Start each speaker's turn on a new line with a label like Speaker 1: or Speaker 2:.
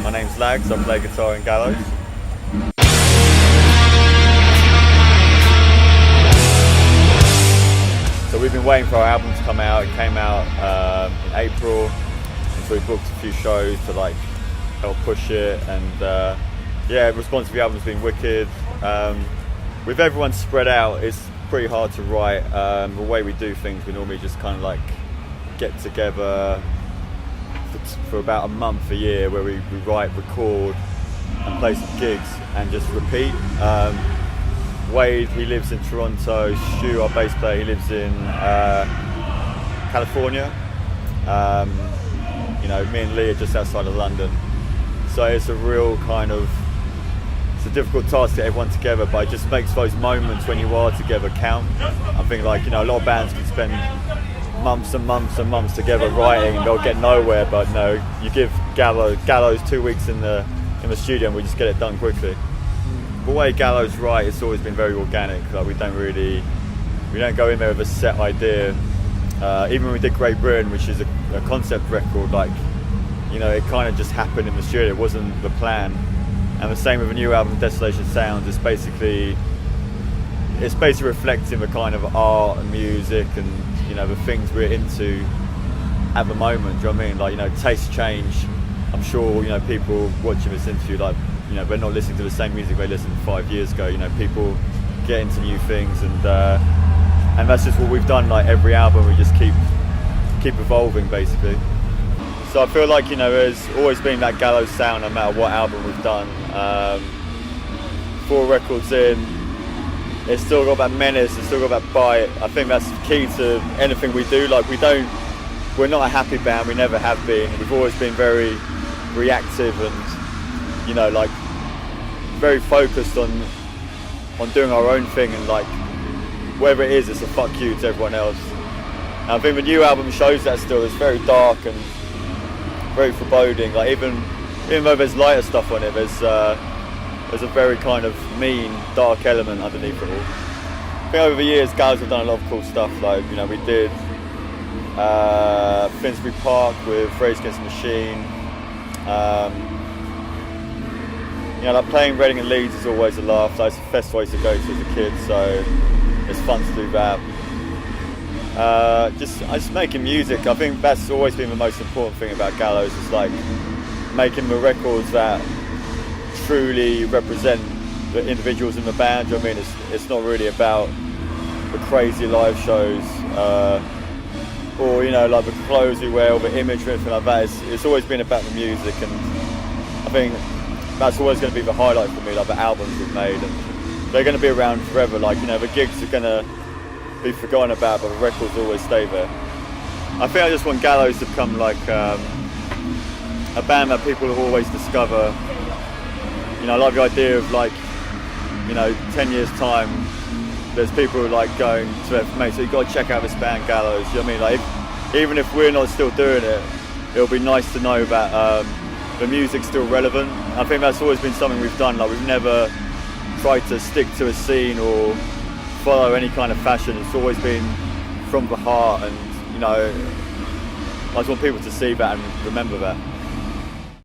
Speaker 1: My name's Lags, I play guitar in Gallows. So we've been waiting for our album to come out. It came out in April, and so we booked a few shows to like help push it, and yeah, the response to the album's been wicked. With everyone spread out, it's pretty hard to write. The way we do things, we normally just kind of like get together for about a month, a year, where we write, record and play some gigs and just repeat. Wade, he lives in Toronto. Stu, our bass player, he lives in California. You know, me and Lee are just outside of London. So it's a real kind of, it's a difficult task to get everyone together, but it just makes those moments when you are together count. I think, like, you know, a lot of bands can spend months and months and months together writing and they'll get nowhere, but no, you give Gallows 2 weeks in the studio and we just get it done quickly. The way Gallows write, it's always been very organic. Like, we don't go in there with a set idea. Even when we did Great Britain, which is a concept record, like, you know, it kind of just happened in the studio. It wasn't the plan. And the same with a new album, Desolation Sounds. It's basically reflecting the kind of art and music and, you know, the things we're into at the moment. Do you know what I mean? Like, you know, tastes change. I'm sure, you know, people watching this interview, like, you know, they're not listening to the same music they listened to 5 years ago. You know, people get into new things, and that's just what we've done. Like, every album, we just keep evolving, basically. So I feel like, you know, there's always been that Gallows sound no matter what album we've done. 4 records in, it's still got that menace, it's still got that bite. I think that's key to anything we do. Like, we're not a happy band, we never have been. We've always been very reactive and, you know, like, very focused on doing our own thing, and like, whatever it is, it's a fuck you to everyone else. And I think the new album shows that still. It's very dark and very foreboding. Like, even though there's lighter stuff on it, there's a very kind of mean, dark element underneath it all. I think over the years, Gallows have done a lot of cool stuff. Like, you know, we did Finsbury Park with Rage Against the Machine. You know, like, playing Reading and Leeds is always a laugh. Like, it's the best way to go to as a kid, so it's fun to do that. Just making music. I think that's always been the most important thing about Gallows. Is like making the records that truly represent the individuals in the band. You know what I mean? It's not really about the crazy live shows or, you know, like the clothes we wear or the image or anything like that. It's always been about the music, and I think that's always going to be the highlight for me. Like, the albums we've made, and they're going to be around forever. Like, you know, the gigs are going to be forgotten about, but the records always stay there. I think I just want Gallows to become like a band that people will always discover. You know, I like the idea of, like, you know, 10 years time, there's people who are like going to their mates, so you've got to check out this band Gallows. You know what I mean? Like, even if we're not still doing it, it'll be nice to know that the music's still relevant. I think that's always been something we've done. Like, we've never tried to stick to a scene or follow any kind of fashion. It's always been from the heart, and, you know, I just want people to see that and remember that.